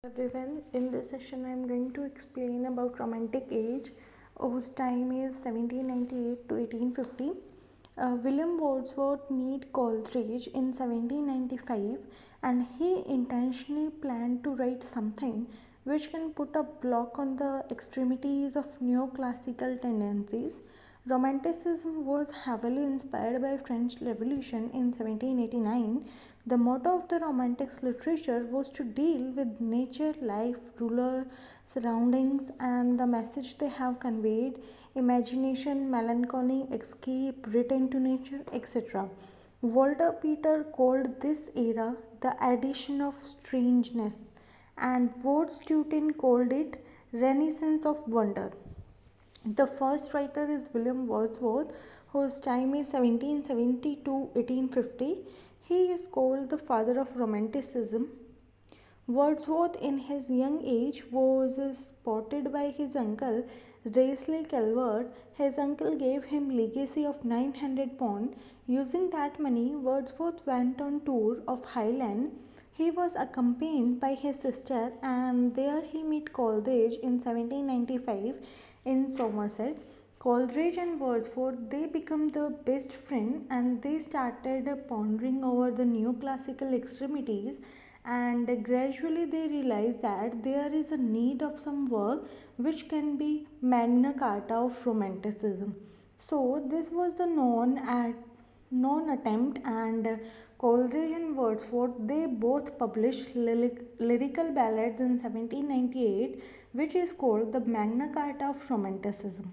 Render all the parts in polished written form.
Everyone, in this session I am going to explain about Romantic Age, whose time is 1798 to 1850. William Wordsworth met Coleridge in 1795, and he intentionally planned to write something which can put a block on the extremities of neoclassical tendencies. Romanticism was heavily inspired by French Revolution in 1789. The motto of the Romantics literature was to deal with nature, life, ruler, surroundings, and the message they have conveyed: imagination, melancholy, escape, return to nature, etc. Walter Peter called this era the addition of strangeness, and Wordsworth called it Renaissance of wonder. The first writer is William Wordsworth, whose time is 1770 to 1850. He is called the father of Romanticism. Wordsworth, in his young age, was spotted by his uncle, Raleigh Calvert. His uncle gave him legacy of £900. Using that money, Wordsworth went on tour of Highland. He was accompanied by his sister, and there he met Coleridge in 1795 in Somerset. Coleridge and Wordsworth, they become the best friend, and they started pondering over the neoclassical extremities, and gradually they realized that there is a need of some work which can be Magna Carta of Romanticism. So this was the known attempt, and Coleridge and Wordsworth, they both published lyrical ballads in 1798, which is called the Magna Carta of Romanticism.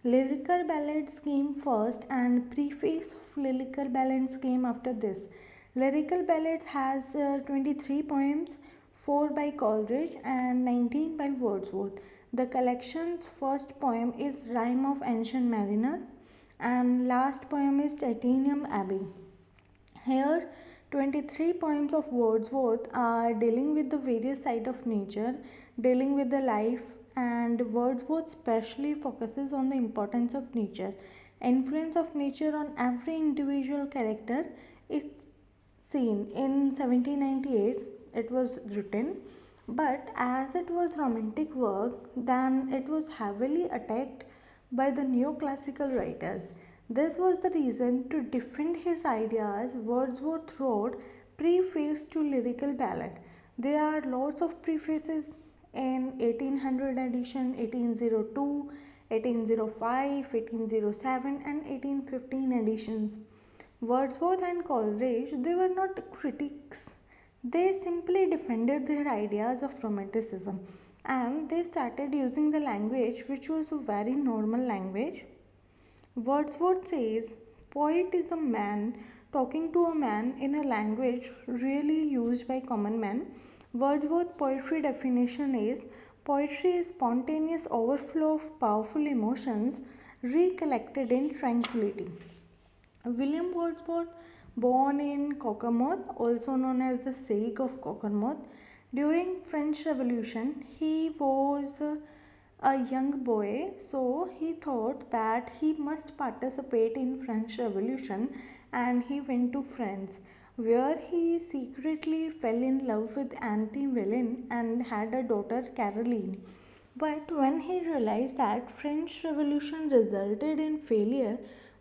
Lyrical ballads came first, and preface of lyrical ballads came after this. Lyrical ballads has 23 poems, 4 by Coleridge and 19 by Wordsworth. The collection's first poem is Rime of Ancient Mariner, and last poem is Titanium Abbey. Here, 23 poems of Wordsworth are dealing with the various sides of nature, dealing with the life, and Wordsworth specially focuses on the importance of nature. Influence of nature on every individual character is seen. In 1798 it was written, but as it was romantic work, then it was heavily attacked by the neoclassical writers. This was the reason to defend his ideas. Wordsworth wrote preface to lyrical ballad. There are lots of prefaces in 1800 edition, 1802, 1805, 1807 and 1815 editions. Wordsworth and Coleridge, they were not critics. They simply defended their ideas of Romanticism, and they started using the language which was a very normal language. Wordsworth says, poet is a man talking to a man in a language really used by common men. Wordsworth's poetry definition is, poetry is spontaneous overflow of powerful emotions recollected in tranquility. William Wordsworth, born in Cockermouth, also known as the Sage of Cockermouth, during French Revolution, he was a young boy, so he thought that he must participate in French Revolution, and he went to France, where he secretly fell in love with Anne-Boleyn and had a daughter, Caroline. But when he realized that French Revolution resulted in failure,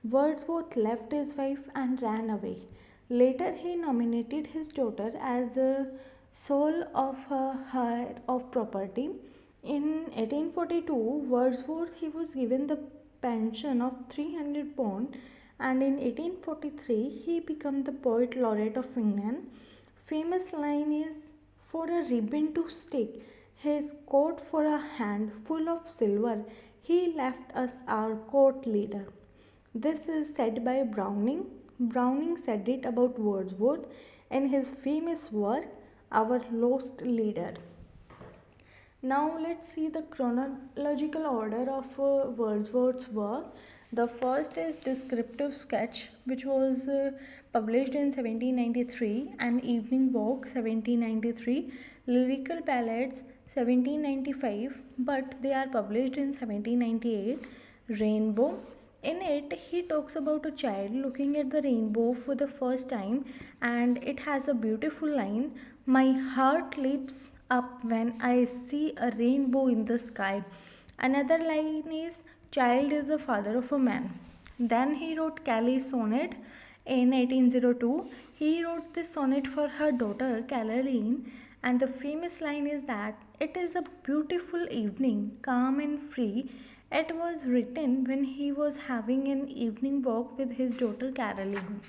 Wordsworth left his wife and ran away. Later he nominated his daughter as a sole of her heir of property. In 1842, Wordsworth, he was given the pension of £300, and in 1843 he became the poet laureate of England. Famous line is, for a ribbon to stick his coat, for a hand full of silver he left us our court leader. This is said by Browning. Browning said it about Wordsworth in his famous work, Our Lost Leader. Now let's see the chronological order of Wordsworth's work. The first is Descriptive Sketch, which was published in 1793, and Evening Walk 1793, Lyrical Ballads 1795, but they are published in 1798, Rainbow. In it, he talks about a child looking at the rainbow for the first time, and it has a beautiful line, my heart leaps up when I see a rainbow in the sky. Another line is, child is the father of a man. Then he wrote Kelly's sonnet in 1802. He wrote this sonnet for her daughter Caroline, and the famous line is that it is a beautiful evening, calm and free. It was written when he was having an evening walk with his daughter Caroline.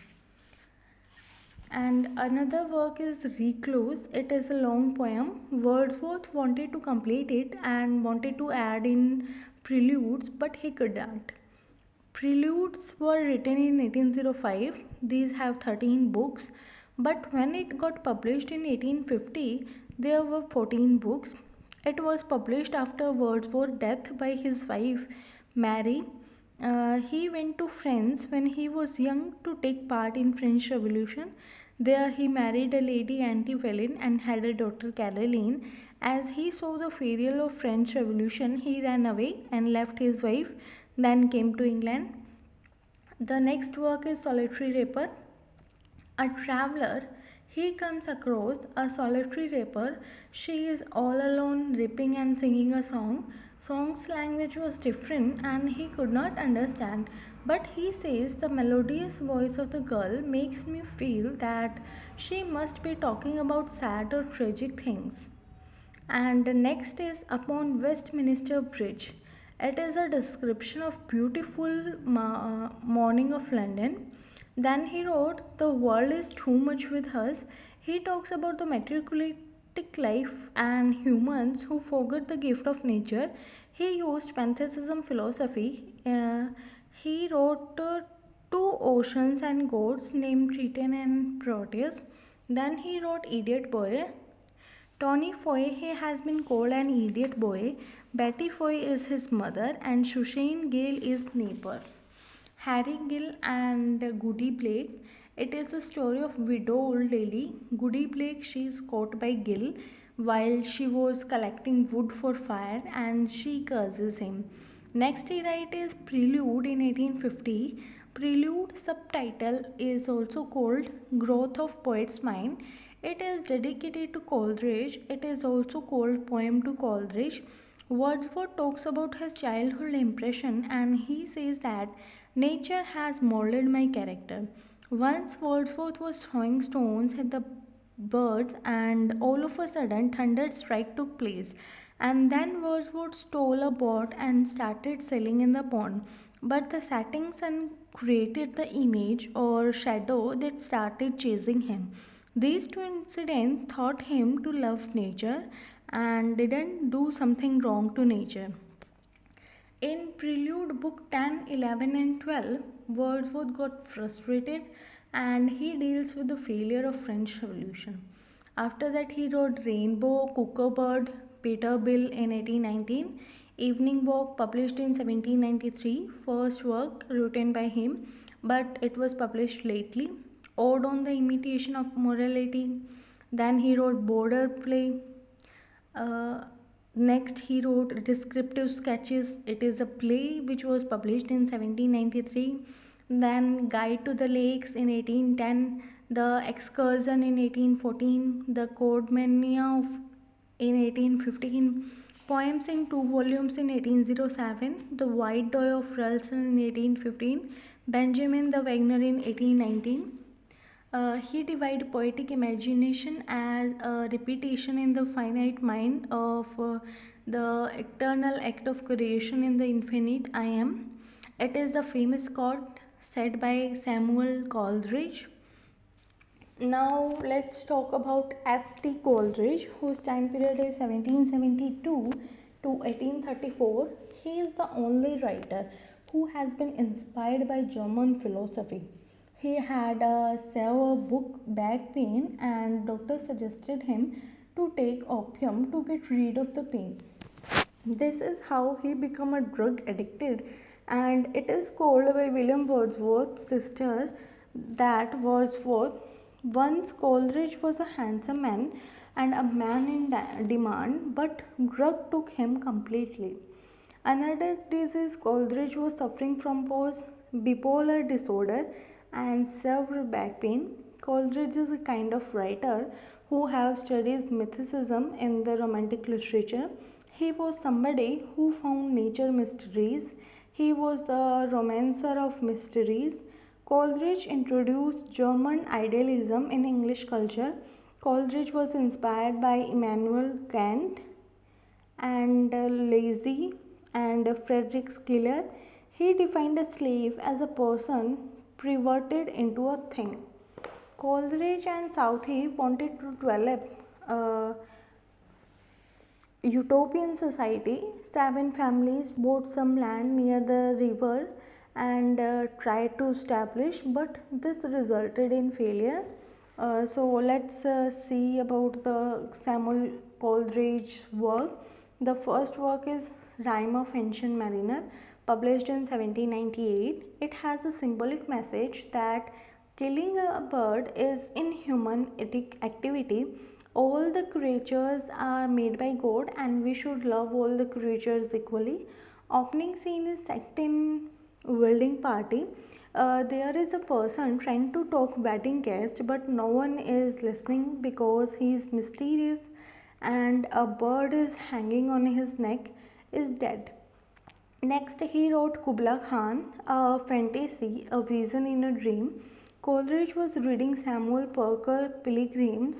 And another work is Recluse. It is a long poem. Wordsworth wanted to complete it and wanted to add in preludes, but he couldn't. Preludes were written in 1805. These have 13 books, but when it got published in 1850, there were 14 books. It was published after Wordsworth's death by his wife Mary. He went to France when he was young to take part in French Revolution. There he married a lady Antevellin and had a daughter Caroline. As he saw the peril of French Revolution, he ran away and left his wife, then came to England. The next work is Solitary Raper. A traveler, he comes across a solitary raper. She is all alone, rapping and singing a song. Song's language was different and he could not understand, but he says the melodious voice of the girl makes me feel that she must be talking about sad or tragic things. And the next is Upon Westminster Bridge. It is a description of beautiful morning of London. Then he wrote, the world is too much with us. He talks about the materialistic life and humans who forget the gift of nature. He used pantheism philosophy. He wrote two oceans and gods named Triton and Proteus. Then he wrote Idiot Boy. Tony Foy, he has been called an idiot boy. Betty Foy is his mother and Susanne Gale is neighbor. Harry Gill and Goody Blake. It is a story of widow old lady. Goody Blake, she is caught by Gill while she was collecting wood for fire and she curses him. Next he writes is Prelude in 1850. Prelude subtitle is also called Growth of Poet's Mind. It is dedicated to Coleridge. It is also called Poem to Coleridge. Wordsworth talks about his childhood impression and he says that nature has molded my character. Once Wordsworth was throwing stones at the birds and all of a sudden thunder strike took place, and then Wordsworth stole a boat and started sailing in the pond, but the setting sun created the image or shadow that started chasing him. These two incidents taught him to love nature and didn't do something wrong to nature. In Prelude, Book 10, 11, and 12, Wordsworth got frustrated and he deals with the failure of French Revolution. After that, he wrote Rainbow, Cuckoo-Bird, Peterbilt in 1819, Evening Walk published in 1793, first work written by him, but it was published lately. Ode on the Imitation of Morality. Then he wrote Border Play. Next he wrote Descriptive Sketches. It is a play which was published in 1793. Then Guide to the Lakes in 1810. The Excursion in 1814. The Codemania in 1815. Poems in 2 volumes in 1807. The White Doe of Ralston in 1815. Benjamin the Wagner in 1819. He divided poetic imagination as a repetition in the finite mind of the eternal act of creation in the infinite I am. It is a famous quote said by Samuel Coleridge. Now let's talk about F.T. Coleridge, whose time period is 1772 to 1834. He is the only writer who has been inspired by German philosophy. He had a severe back pain and doctor suggested him to take opium to get rid of the pain. This is how he became a drug addicted, and it is called by William Wordsworth's sister that Wordsworth. Once Coleridge was a handsome man and a man in demand, but drug took him completely. Another disease Coleridge was suffering from was bipolar disorder and severe back pain. Coleridge is a kind of writer who have studied mysticism in the romantic literature. He was somebody who found nature mysteries. He was the romancer of mysteries. Coleridge introduced German idealism in English culture. Coleridge was inspired by Immanuel Kant and Lazy and Frederick Schiller. He defined a slave as a person perverted into a thing. Coleridge and Southey wanted to develop a utopian society. 7 families bought some land near the river and tried to establish, but this resulted in failure. So let's see about the Samuel Coleridge work. The first work is Rime of Ancient Mariner, published in 1798. It has a symbolic message that killing a bird is inhuman activity. All the creatures are made by God and we should love all the creatures equally. Opening scene is set in wedding party. There is a person trying to talk wedding guest, but no one is listening because he is mysterious and a bird is hanging on his neck is dead. Next, he wrote Kubla Khan, a fantasy, a vision in a dream. Coleridge was reading Samuel Parker Pilgrim's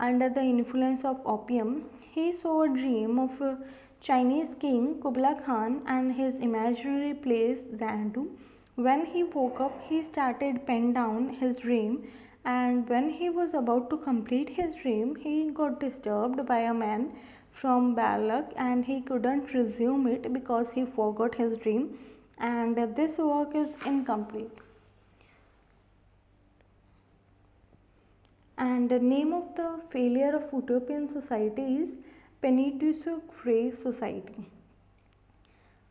under the influence of opium. He saw a dream of a Chinese king Kubla Khan and his imaginary place Zandu. When he woke up, he started pen down his dream, and when he was about to complete his dream, he got disturbed by a man from Balak and he couldn't resume it because he forgot his dream, and this work is incomplete. And the name of the failure of utopian society is Penitentiary Grey Society.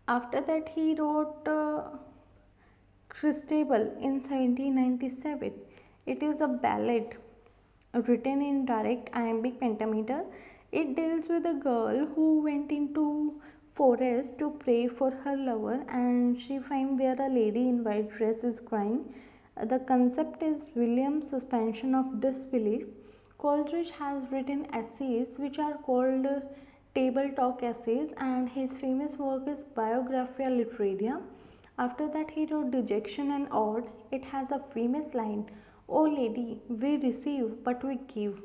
After that, he wrote Christabel in 1797. It is a ballad written in direct iambic pentameter. It deals with a girl who went into forest to pray for her lover and she finds there a lady in white dress is crying. The concept is William's suspension of disbelief. Coleridge has written essays which are called table talk essays, and his famous work is Biographia Literaria. After that, he wrote Dejection and Ode. It has a famous line, "O lady, we receive but we give."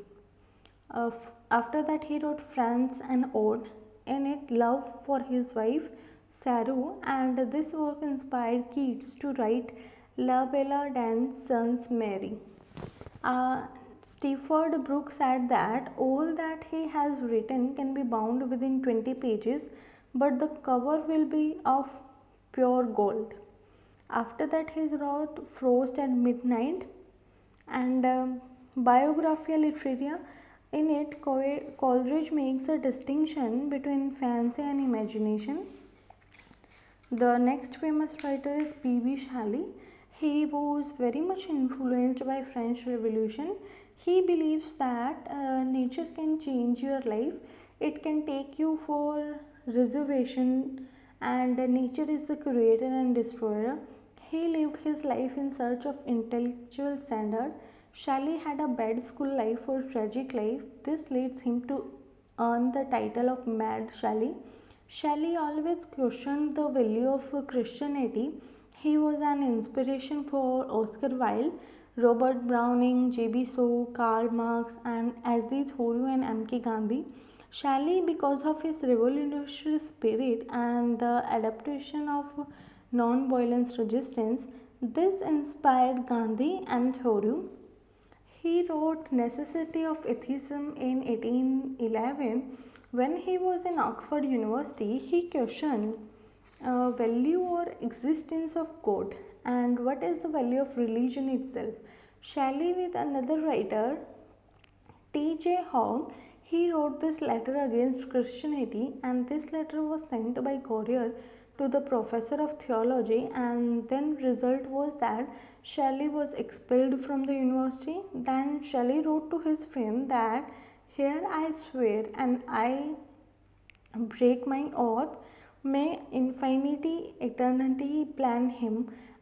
After that, he wrote France and Ode. In it, love for his wife Saru, and this work inspired Keats to write La Bella and Sons Mary. Stepford Brooke said that all that he has written can be bound within 20 pages, but the cover will be of pure gold. After that, he wrote Frost at Midnight and Biographia Literaria. In it, Coleridge makes a distinction between fancy and imagination. The next famous writer is P.B. Shelley. He was very much influenced by French Revolution. He believes that nature can change your life. It can take you for reservation, and nature is the creator and destroyer. He lived his life in search of intellectual standard. Shelley had a bad school life or tragic life. This leads him to earn the title of Mad Shelley. Shelley always questioned the value of Christianity. He was an inspiration for Oscar Wilde, Robert Browning, J.B. Shaw, Karl Marx, and Ashdod Thoreau and M.K. Gandhi. Shelley, because of his revolutionary spirit and the adaptation of non-violence resistance, this inspired Gandhi and Thoreau. He wrote Necessity of Atheism in 1811. When he was in Oxford University, he questioned value or existence of God and what is the value of religion itself. Shelley, with another writer, T.J. Hogg, he wrote this letter against Christianity, and this letter was sent by courier to the professor of theology, and then result was that Shelley was expelled from the university. Then Shelley wrote to his friend that, "Here I swear and I break my oath, may infinity, eternity plan him.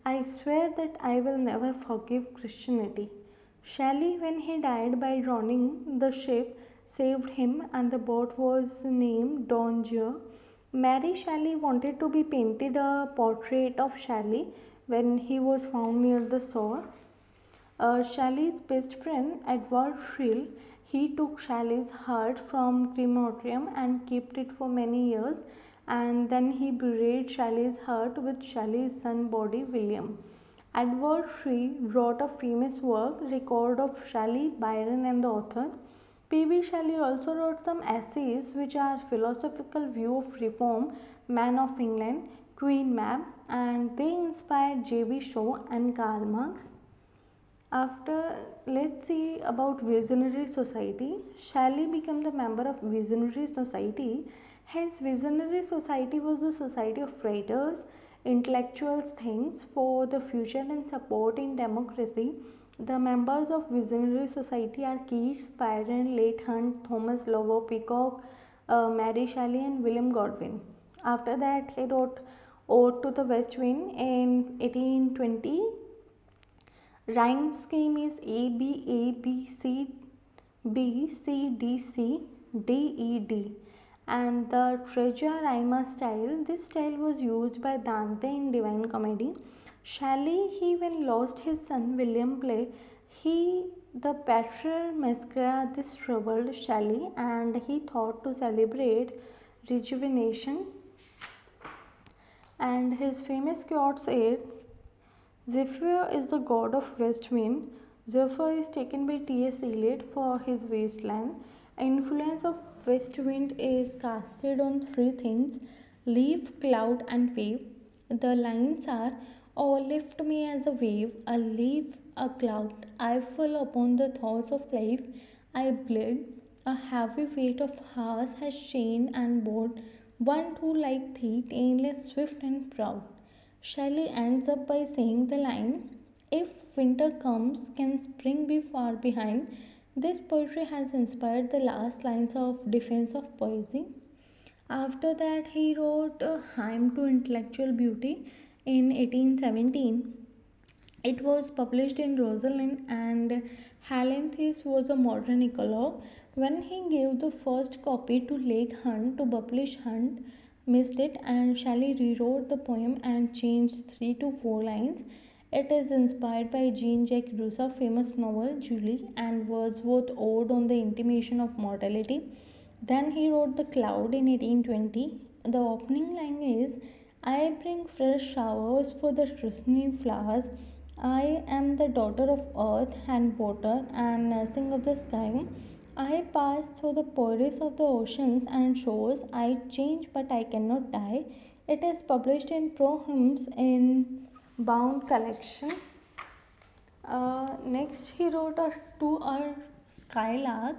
I swear that I will never forgive Christianity." Shelley, when he died by drowning, the ship saved him and the boat was named Donger. Mary Shelley wanted to be painted a portrait of Shelley when he was found near the shore. Shelley's best friend Edward Friel, he took Shelley's heart from crematorium and kept it for many years, and then he buried Shelley's heart with Shelley's son body William. Edward Friel wrote a famous work, Record of Shelley, Byron and the Author. P.B. Shelley also wrote some essays which are philosophical view of reform, Man of England, Queen Mab, and they inspired J.B. Shaw and Karl Marx. After, let's see about Visionary Society. Shelley became the member of Visionary Society. Hence, Visionary Society was a society of writers, intellectuals, things for the future and supporting democracy. The members of Visionary Society are Keats, Byron, Leigh Hunt, Thomas Lover Peacock, Mary Shelley, and William Godwin. After that, he wrote Ode to the West Wind in 1820. Rhyme scheme is A B A B C B C D C D E D, and the treasure rhymer style. This style was used by Dante in Divine Comedy. Shelley, he when lost his son William play, he the Pater Mascara. This troubled Shelley, and he thought to celebrate rejuvenation. And his famous quotes are: Zephyr is the god of west wind. Zephyr is taken by T.S. Eliot for his wasteland. Influence of west wind is casted on three things: leaf, cloud, and wave. The lines are: Oh, lift me as a wave, a leaf, a cloud. I fall upon the thoughts of life. I bleed. A heavy weight of hours has chained and bored one too like thee, tainless, swift, and proud. Shelley ends up by saying the line, If winter comes, can spring be far behind? This poetry has inspired the last lines of Defense of Poesy. After that, he wrote a Hymn to Intellectual Beauty in 1817. It was published in Rosalind, and Halenthes was a modern eclogue. When he gave the first copy to Leigh Hunt to publish, Hunt missed it, and Shelley rewrote the poem and changed 3 to 4 lines. It is inspired by Jean-Jacques Rousseau's famous novel Julie and Wordsworth's Ode on the Intimation of Mortality. Then he wrote The Cloud in 1820. The opening line is, I bring fresh showers for the rustling flowers. I am the daughter of earth and water and nursing of the sky. I pass through the porous of the oceans and shores. I change but I cannot die. It is published in Prohymns in bound collection. Next he wrote to a skylark.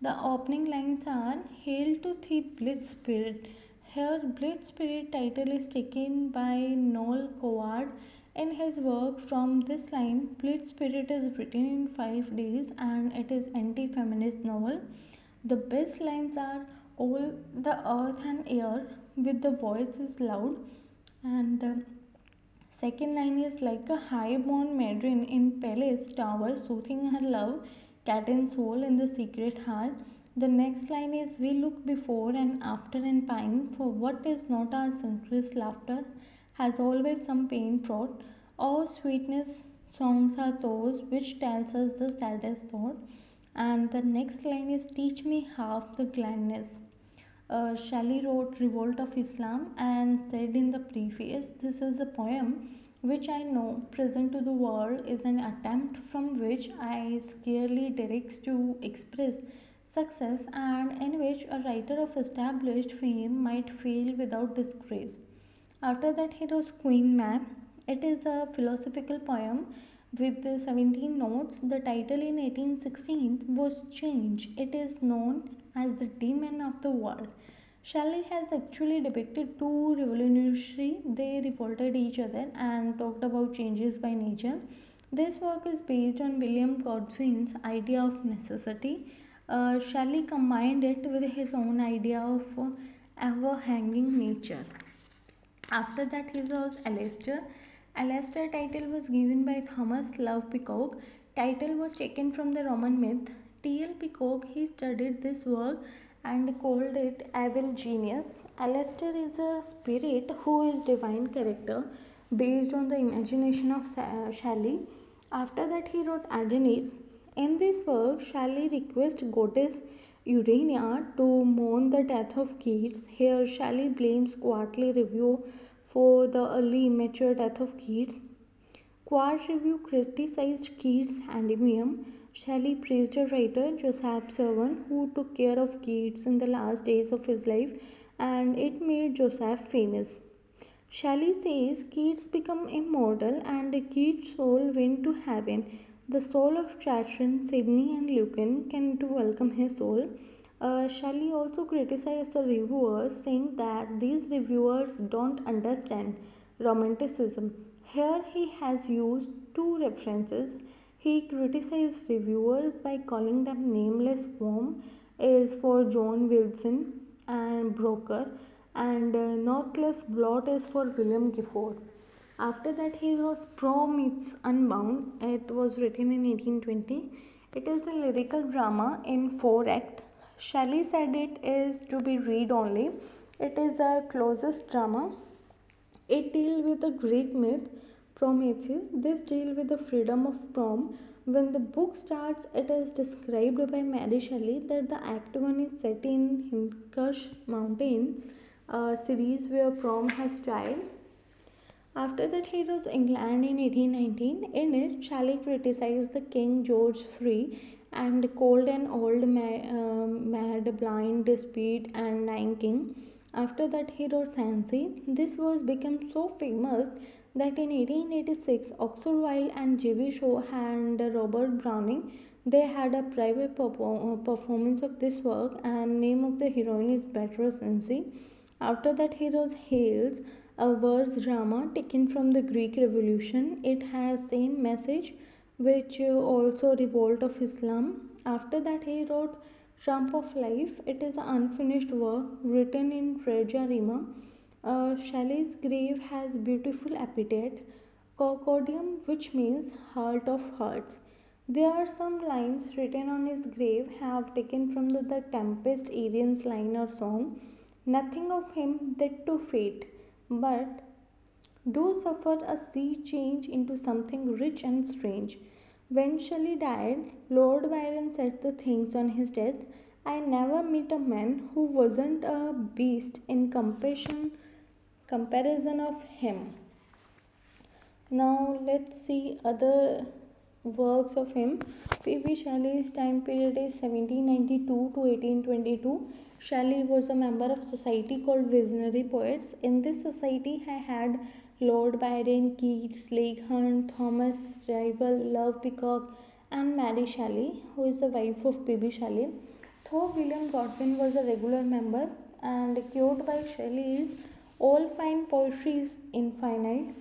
The opening lines are, Hail to thee, blithe spirit. Here, blithe spirit title is taken by Noel Coward. In his work from this line, Blithe Spirit is written in 5 days and it is anti-feminist novel. The best lines are, all the earth and air with the voice is loud, and second line is like a high-born maiden in palace tower soothing her love, cat and soul in the secret heart. The next line is, we look before and after and pine for what is not our century's laughter has always some pain fraught. Oh, sweetness, songs are those which tells us the saddest thought. And the next line is, teach me half the gladness. Shelley wrote Revolt of Islam and said in the preface, this is a poem which I know present to the world is an attempt from which I scarcely directs to express success and in which a writer of established fame might fail without disgrace. After that, he wrote Queen Mab. It is a philosophical poem with 17 notes. The title in 1816 was changed. It is known as the Demon of the World. Shelley has actually depicted two revolutionaries. They revolted each other and talked about changes by nature. This work is based on William Godwin's idea of necessity. Shelley combined it with his own idea of ever-hanging nature. After that, he was Alastair. Alastair title was given by Thomas Love Peacock. Title was taken from the Roman myth. T.L. Peacock, he studied this work and called it evil genius. Alastair is a spirit who is divine character based on the imagination of Shelley. After that he wrote Adonis. In this work, Shelley requests goddess Urania to mourn the death of Keats. Here Shelley blames Quarterly Review for the early immature death of Keats. Quart Review criticized Keats' endymion. Shelley praised a writer, Joseph Servan, who took care of Keats in the last days of his life, and it made Joseph famous. Shelley says Keats became immortal and Keats' soul went to heaven. The soul of Chatron, Sidney, and Lucan came to welcome his soul. Shelley also criticized the reviewers, saying that these reviewers don't understand Romanticism. Here he has used two references. He criticized reviewers by calling them nameless worm is for John Wilson and Broker, and Northless Blot is for William Gifford. After that he wrote Prometheus Unbound. It was written in 1820. It is a lyrical drama in 4 acts. Shelley said it is to be read only. It is a closest drama. It deals with the Greek myth Prometheus. This deals with the freedom of prom. When the book starts, it is described by Mary Shelley that the Act 1 is set in Hinkush Mountain, a series where prom has child. After that, he rose England in 1819. In it, Shelley criticized the King George III and called an old mad, blind, despot, and dying king. After that, he wrote Fancy. This was become so famous that in 1886, Oscar Wilde and J.B. Shaw and Robert Browning they had a private performance of this work, and name of the heroine is Beatrice Cenci. After that, he wrote Hales, a verse drama taken from the Greek Revolution. It has same message, which also revolt of Islam. After that, he wrote Trump of Life. It is an unfinished work written in Regia Rima. Shelley's grave has beautiful epithet, Concordium, which means heart of hearts. There are some lines written on his grave have taken from the Tempest Arian's line or song. Nothing of him that to fate, but do suffer a sea change into something rich and strange. When Shelley died, Lord Byron said the things on his death. I never met a man who wasn't a beast in comparison of him. Now let's see other works of him. P.B. Shelley's time period is 1792 to 1822. Shelley was a member of society called Visionary Poets. In this society, I had Lord Byron, Keats, Leigh Hunt, Thomas Rival, Love Peacock, and Mary Shelley, who is the wife of P.B. Shelley. Though William Godwin was a regular member, and quoted by Shelley is, all fine poetry is infinite.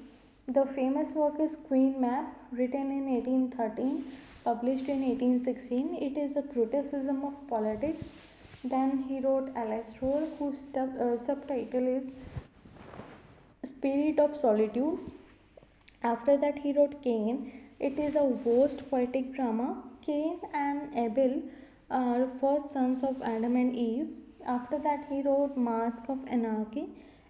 The famous work is Queen Mab, written in 1813, published in 1816. It is a criticism of politics. Then he wrote Alastair, whose subtitle is Spirit of Solitude. After that, he wrote Cain. It is a vast poetic drama. Cain and Abel are first sons of Adam and Eve. After that, he wrote Mask of Anarchy.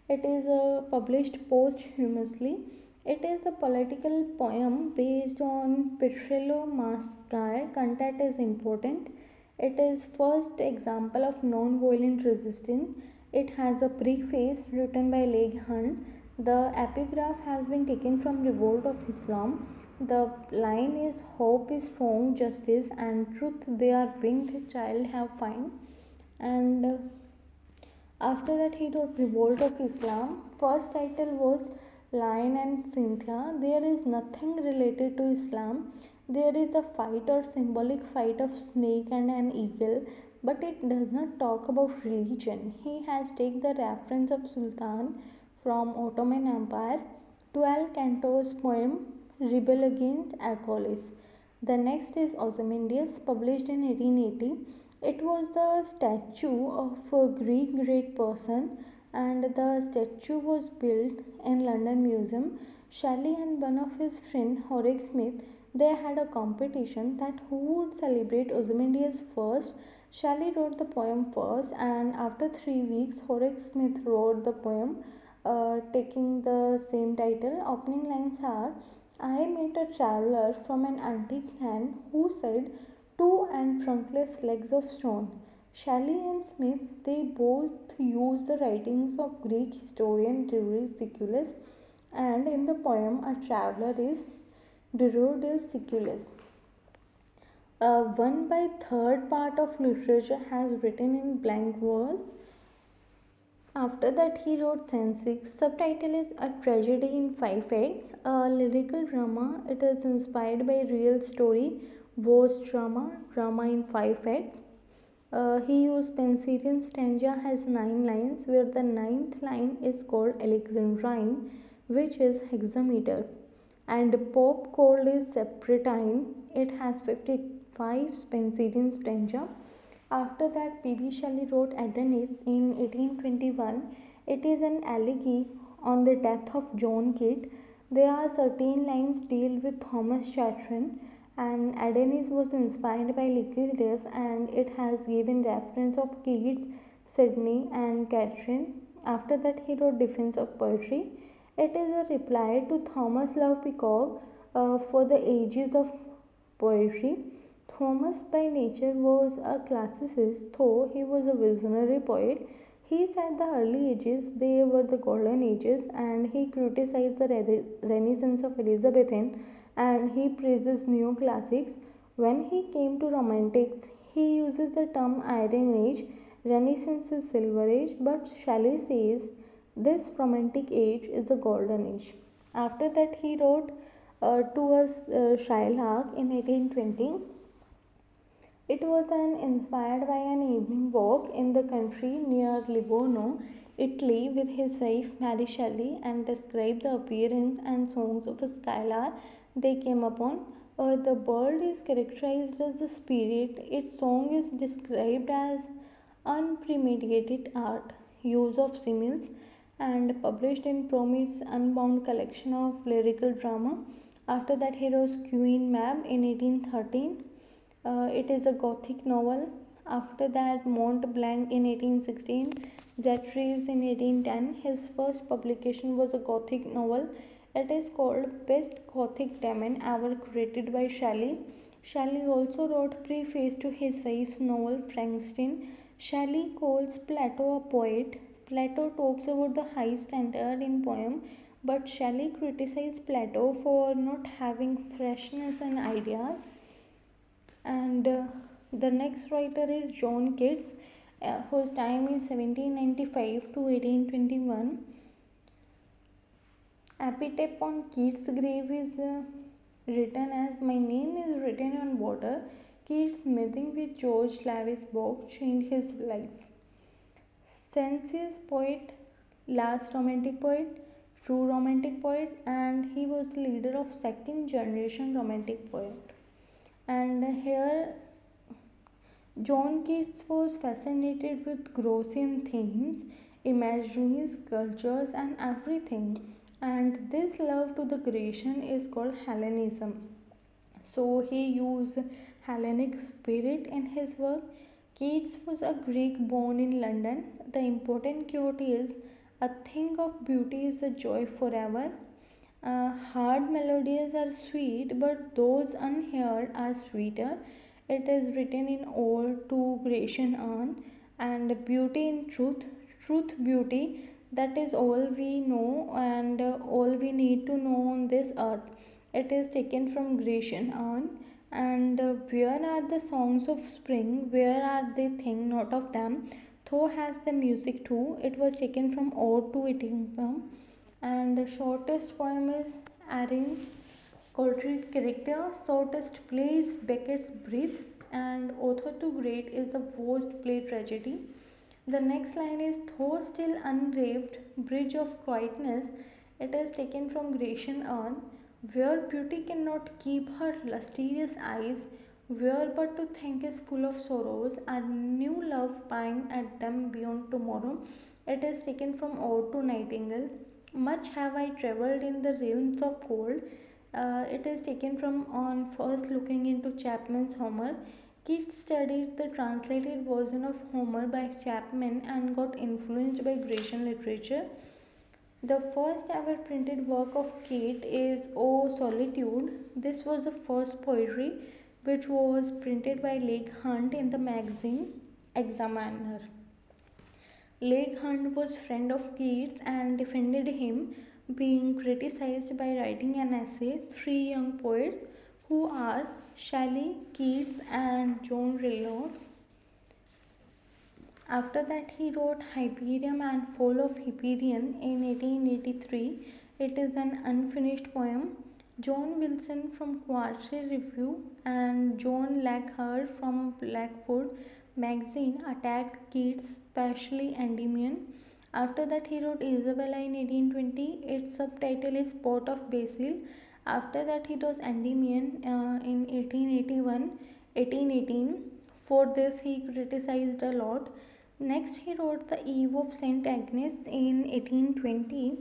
It is published posthumously. It is a political poem based on Petrello Mascare. Content is important. It is first example of non-violent resistance. It has a preface written by Leigh Hunt. The epigraph has been taken from Revolt of Islam. The line is hope is strong, justice and truth they are winged child have find. And after that he wrote Revolt of Islam. First title was Lion and Cynthia. There is nothing related to Islam. There is a fight or symbolic fight of snake and an eagle, but it does not talk about religion. He has taken the reference of Sultan from Ottoman Empire. 12 cantos poem Rebel Against Alcoholism. The next is Ozymandias, published in 1880. It was the statue of a Greek great person, and the statue was built in London Museum. Shelley and one of his friend Horace Smith they had a competition that who would celebrate Ozymandias first. Shelley wrote the poem first, and after 3 weeks, Horace Smith wrote the poem, taking the same title. Opening lines are: I met a traveller from an antique land who said, two and trunkless legs of stone. Shelley and Smith, they both use the writings of Greek historian Diodorus Siculus, and in the poem, a traveller is Diodorus Siculus. One by third part of literature has written in blank verse. After that, he wrote Scene 6. Subtitle is A Tragedy in 5 Acts, a lyrical drama. It is inspired by real story, verse drama, drama in 5 acts. He used Penserian stanza has 9 lines, where the ninth line is called Alexandrine, which is hexameter, and Pope called is Septentine. It has 55 Penserian stanza. After that, P.B. Shelley wrote Adonis in 1821. It is an elegy on the death of John Keats. There are certain lines deal with Thomas Chatterton, and Adonis was inspired by Lucretius, and it has given reference of Keats, Sidney, and Catherine. After that, he wrote Defense of Poetry. It is a reply to Thomas Love Peacock for the ages of poetry. Thomas by nature was a classicist, though he was a visionary poet. He said the early ages, they were the golden ages, and he criticized the Renaissance of Elizabethan, and he praises neoclassics. When he came to romantics, he uses the term Iron Age. Renaissance is Silver Age, but Shelley says this romantic age is a golden age. After that, he wrote to us Shylock in 1820. It was inspired by an evening walk in the country near Livorno, Italy, with his wife Mary Shelley, and described the appearance and songs of a skylar they came upon. The bird is characterized as a spirit. Its song is described as unpremeditated art, use of similes, and published in Promis Unbound collection of lyrical drama. After that, he wrote Queen Mab in 1813. It is a Gothic novel. After that, Mont Blanc in 1816, Zatries in 1810. His first publication was a Gothic novel. It is called Best Gothic Demon ever created by Shelley. Shelley also wrote preface to his wife's novel Frankenstein. Shelley calls Plato a poet. Plato talks about the high standard in poem, but Shelley criticized Plato for not having freshness and ideas. And the next writer is John Keats, whose time is 1795 to 1821. Epitaph on Keats' grave is written as My name is written on water. Keats, meeting with George Lavis Bog, changed his life. Sensius poet, last romantic poet, true romantic poet, and he was the leader of second generation romantic poet. And here John Keats was fascinated with Grossian themes, imageries, cultures, and everything. And this love to the Grecian is called Hellenism. So he used Hellenic spirit in his work. Keats was a Greek born in London. The important quote is a thing of beauty is a joy forever. Hard melodies are sweet, but those unheard are sweeter. It is written in ode to Grecian Anne, and beauty in truth, truth beauty, that is all we know and all we need to know on this earth. It is taken from Grecian Anne. And where are the songs of spring? Where are they? Think not of them. Though has the music too. It was taken from ode to Idiom. And the shortest poem is Erin's Coleridge's character. Shortest play is Beckett's Breath, and author to great is the worst play tragedy. The next line is Though still unraved, bridge of quietness. It is taken from Grecian Urn. Where beauty cannot keep her lustrous eyes, where but to think is full of sorrows, and new love pine at them beyond tomorrow. It is taken from Ode to Nightingale. Much have I travelled in the realms of cold, It is taken from on first looking into Chapman's Homer. Keats studied the translated version of Homer by Chapman and got influenced by Grecian literature. The first ever printed work of Keats is O Solitude. This was the first poetry which was printed by Leigh Hunt in the magazine Examiner. Leigh Hunt was friend of Keats and defended him, being criticized by writing an essay, Three Young Poets, who are Shelley, Keats and John Reynolds. After that, he wrote Hyperion and Fall of Hyperion in 1883. It is an unfinished poem. John Wilson from Quarterly Review and John Lackhart from Blackwood magazine attacked Keats, especially Endymion. After that, he wrote Isabella in 1820. Its subtitle is Pot of Basil. After that, he wrote Endymion in 1818. For this, he criticized a lot. Next, he wrote The Eve of St. Agnes in 1820.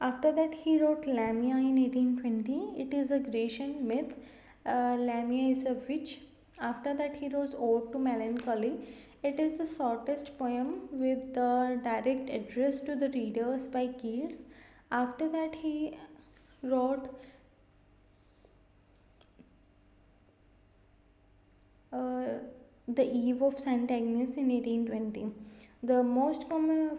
After that, he wrote Lamia in 1820. It is a Grecian myth. Lamia is a witch. After that, he wrote Ode to Melancholy. It is the shortest poem with the direct address to the readers by Keats. After that, he wrote The Eve of St. Agnes in 1820. The most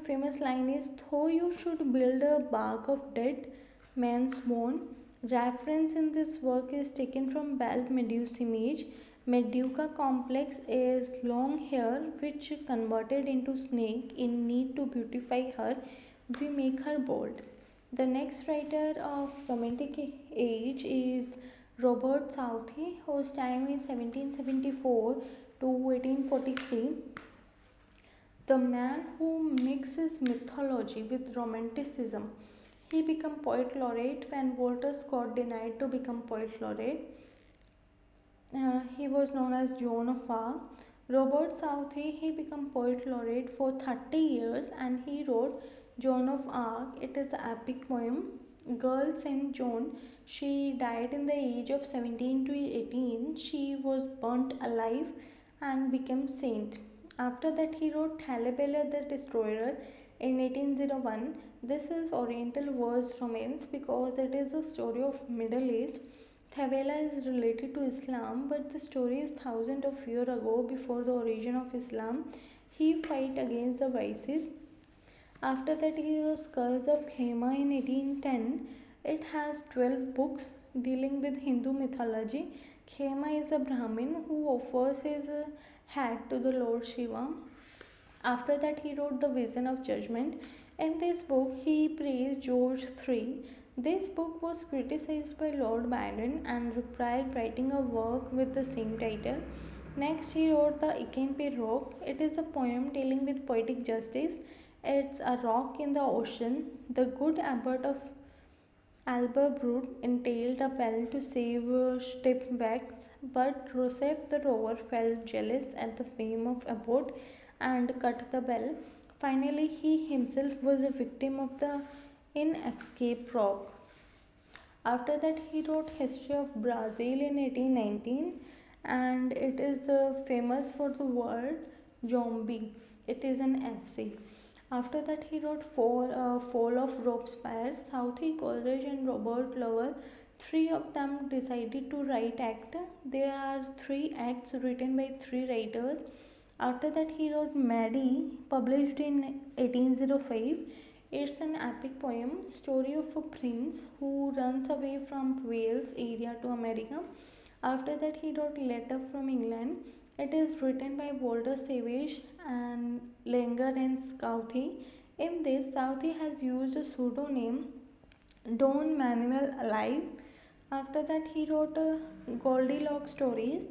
famous line is, though you should build a bark of dead man's bone. Reference in this work is taken from Belle Medusa's image. Medusa complex is long hair which converted into snake in need to beautify her. We make her bold. The next writer of Romantic age is Robert Southey, whose time is 1774 to 1843. The man who mixes mythology with romanticism. He became poet laureate when Walter Scott denied to become poet laureate. He was known as Joan of Arc. Robert Southey, he became poet laureate for 30 years and he wrote Joan of Arc. It is an epic poem. Girl Saint Joan, she died in the age of 17 to 18. She was burnt alive and became saint. After that, he wrote Thalabella the Destroyer in 1801. This is Oriental verse romance because it is a story of Middle East. Thalabella is related to Islam, but the story is thousands of years ago before the origin of Islam. He fight against the vices. After that, he wrote Skulls of Khema in 1810. It has 12 books dealing with Hindu mythology. Khema is a Brahmin who offers his hat to the Lord Shiva. After that, he wrote The Vision of Judgment. In this book, he praised George III. This book was criticized by Lord Byron and required writing a work with the same title. Next, he wrote The Ikenpe Rock. It is a poem dealing with poetic justice. It's a rock in the ocean. The good abbot of Alberbrut entailed a well to save shipwrecks, but Joseph the rover felt jealous at the fame of abbot and cut the bell. Finally, he himself was a victim of the inescaped rock. After that, he wrote History of Brazil in 1819 and it is the famous for the word zombie. It is an essay. After that, he wrote Fall of Robespierre. Southey, Coleridge and Robert Lowell, three of them decided to write act. There are three acts written by three writers. After that, he wrote Maddie, published in 1805. It's an epic poem, story of a prince who runs away from Wales area to America. After that, he wrote Letter from England. It is written by Walter Savage and Langer and Southey. In this, Southey has used a pseudonym Don Manuel Alive. After that, he wrote Goldilocks Stories.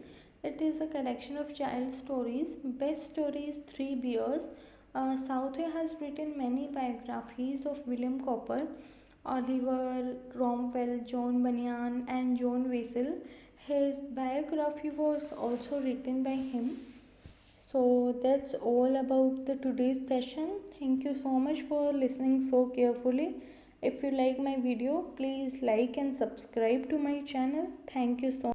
It is a collection of child stories. Best stories, Three Bears. Southey has written many biographies of William Cowper, Oliver Cromwell, John Bunyan, and John Wesley. His biography was also written by him. So that's all about the today's session. Thank you so much for listening so carefully If you like my video, please like and subscribe to my channel. Thank you so much.